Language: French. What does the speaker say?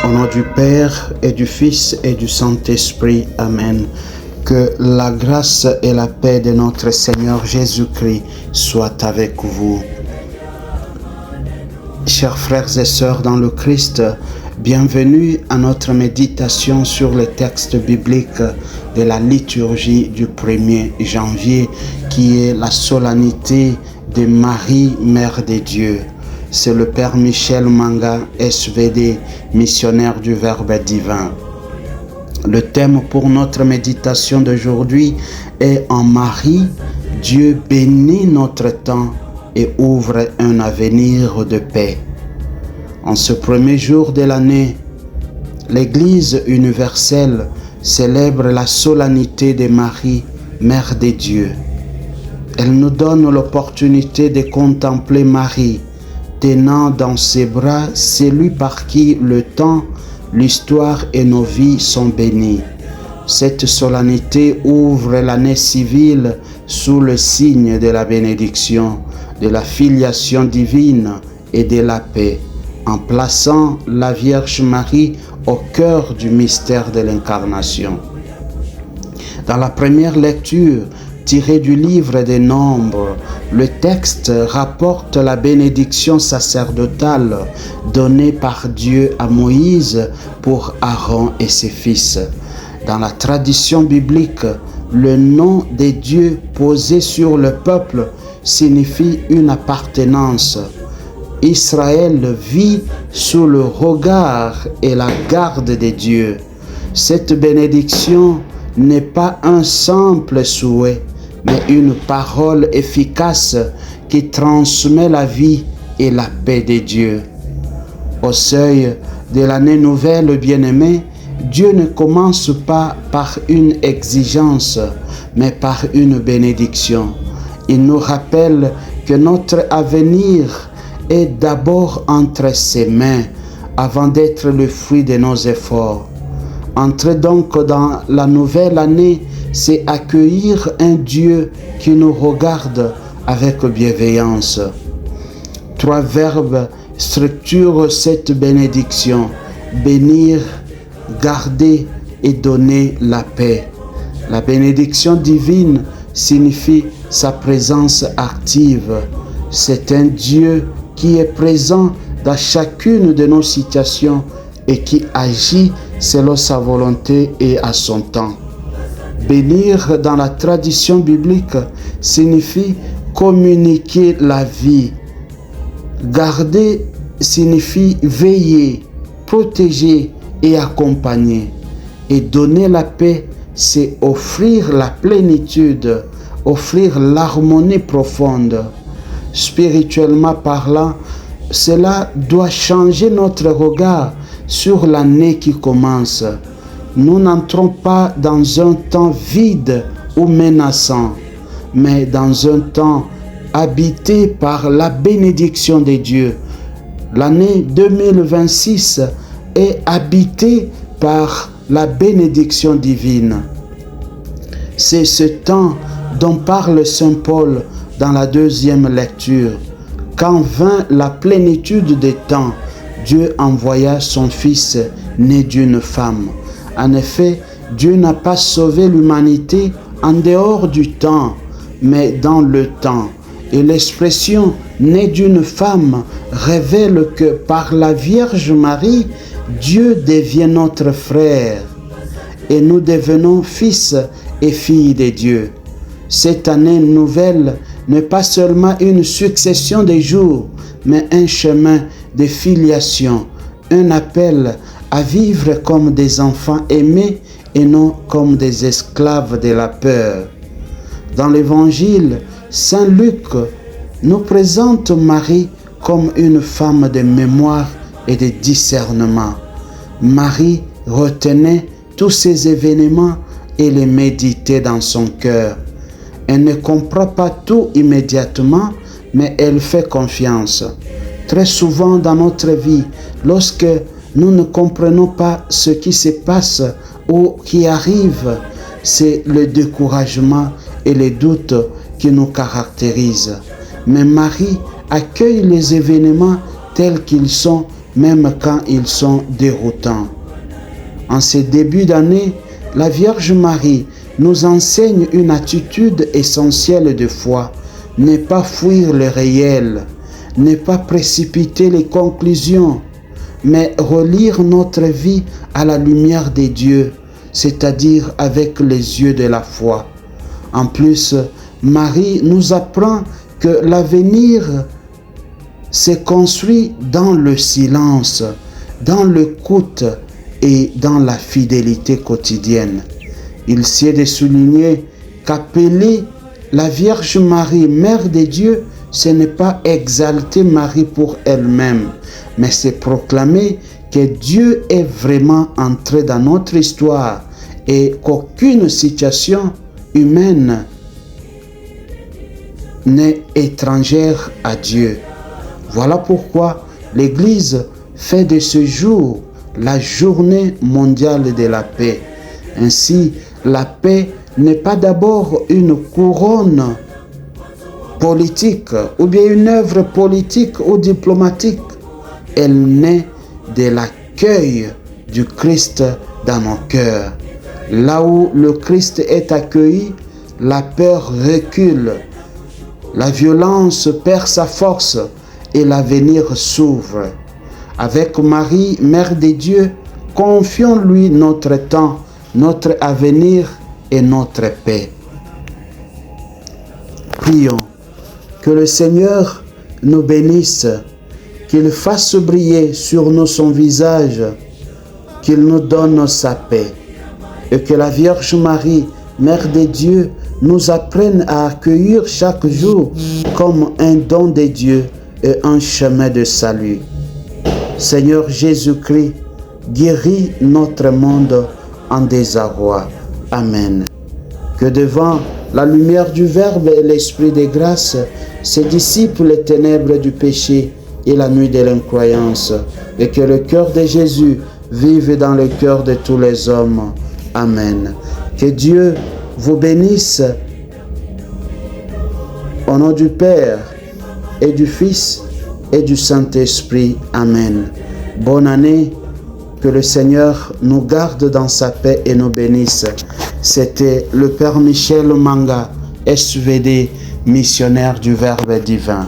Au nom du Père et du Fils et du Saint-Esprit. Amen. Que la grâce et la paix de notre Seigneur Jésus-Christ soient avec vous. Chers frères et sœurs dans le Christ, bienvenue à notre méditation sur le texte biblique de la liturgie du 1er janvier, qui est la solennité de Marie, Mère de Dieu. C'est le Père Michel Manga, SVD, missionnaire du Verbe divin. Le thème pour notre méditation d'aujourd'hui est « En Marie, Dieu bénit notre temps et ouvre un avenir de paix ». En ce premier jour de l'année, l'Église universelle célèbre la solennité de Marie, Mère de Dieu. Elle nous donne l'opportunité de contempler Marie, tenant dans ses bras celui par qui le temps, l'histoire et nos vies sont bénis. Cette solennité ouvre l'année civile sous le signe de la bénédiction, de la filiation divine et de la paix, en plaçant la Vierge Marie au cœur du mystère de l'incarnation. Dans la première lecture, tirée du livre des Nombres, le texte rapporte la bénédiction sacerdotale donnée par Dieu à Moïse pour Aaron et ses fils. Dans la tradition biblique, le nom de Dieu posé sur le peuple signifie une appartenance. Israël vit sous le regard et la garde de Dieu. Cette bénédiction n'est pas un simple souhait, mais une parole efficace qui transmet la vie et la paix de Dieu. Au seuil de l'année nouvelle, bien-aimés, Dieu ne commence pas par une exigence, mais par une bénédiction. Il nous rappelle que notre avenir est d'abord entre ses mains, avant d'être le fruit de nos efforts. Entrer donc dans la nouvelle année, c'est accueillir un Dieu qui nous regarde avec bienveillance. 3 verbes structurent cette bénédiction: bénir, garder et donner la paix. La bénédiction divine signifie sa présence active. C'est un Dieu qui est présent dans chacune de nos situations et qui agit selon sa volonté et à son temps. Bénir dans la tradition biblique signifie communiquer la vie. Garder signifie veiller, protéger et accompagner. Et donner la paix, c'est offrir la plénitude, offrir l'harmonie profonde. Spirituellement parlant, cela doit changer notre regard sur l'année qui commence. Nous n'entrons pas dans un temps vide ou menaçant, mais dans un temps habité par la bénédiction de Dieu. L'année 2026 est habitée par la bénédiction divine. C'est ce temps dont parle Saint Paul dans la deuxième lecture. Quand vint la plénitude des temps, Dieu envoya son Fils né d'une femme. En effet, Dieu n'a pas sauvé l'humanité en dehors du temps, mais dans le temps. Et l'expression « né d'une femme » révèle que par la Vierge Marie, Dieu devient notre frère et nous devenons fils et filles de Dieu. Cette année nouvelle n'est pas seulement une succession de jours, mais un chemin de filiation, un appel à vivre comme des enfants aimés et non comme des esclaves de la peur. Dans l'Évangile, Saint Luc nous présente Marie comme une femme de mémoire et de discernement. Marie retenait tous ces événements et les méditait dans son cœur. Elle ne comprend pas tout immédiatement, mais elle fait confiance. Très souvent dans notre vie, lorsque nous ne comprenons pas ce qui se passe ou qui arrive, c'est le découragement et les doutes qui nous caractérisent. Mais Marie accueille les événements tels qu'ils sont, même quand ils sont déroutants. En ces débuts d'année, la Vierge Marie nous enseigne une attitude essentielle de foi. Ne pas fuir le réel, ne pas précipiter les conclusions, mais relire notre vie à la lumière des dieux, c'est-à-dire avec les yeux de la foi. En plus, Marie nous apprend que l'avenir se construit dans le silence, dans l'écoute et dans la fidélité quotidienne. Il sied de souligner qu'appeler la Vierge Marie, Mère de Dieu, ce n'est pas exalter Marie pour elle-même, mais c'est proclamer que Dieu est vraiment entré dans notre histoire et qu'aucune situation humaine n'est étrangère à Dieu. Voilà pourquoi l'Église fait de ce jour la journée mondiale de la paix. Ainsi, la paix n'est pas d'abord une couronne politique ou bien une œuvre politique ou diplomatique. Elle naît de l'accueil du Christ dans nos cœurs. Là où le Christ est accueilli, la peur recule, la violence perd sa force et l'avenir s'ouvre. Avec Marie, Mère de Dieu, confions-lui notre temps, notre avenir et notre paix. Prions. Que le Seigneur nous bénisse, qu'il fasse briller sur nous son visage, qu'il nous donne sa paix, et que la Vierge Marie, Mère de Dieu, nous apprenne à accueillir chaque jour comme un don de Dieu et un chemin de salut. Seigneur Jésus-Christ, guéris notre monde en désarroi. Amen. Que devant la lumière du Verbe et l'Esprit de grâce se dissipent les ténèbres du péché et la nuit de l'incroyance, et que le cœur de Jésus vive dans le cœur de tous les hommes. Amen. Que Dieu vous bénisse au nom du Père et du Fils et du Saint-Esprit. Amen. Bonne année. Que le Seigneur nous garde dans sa paix et nous bénisse. C'était le Père Michel Manga, SVD, missionnaire du Verbe divin.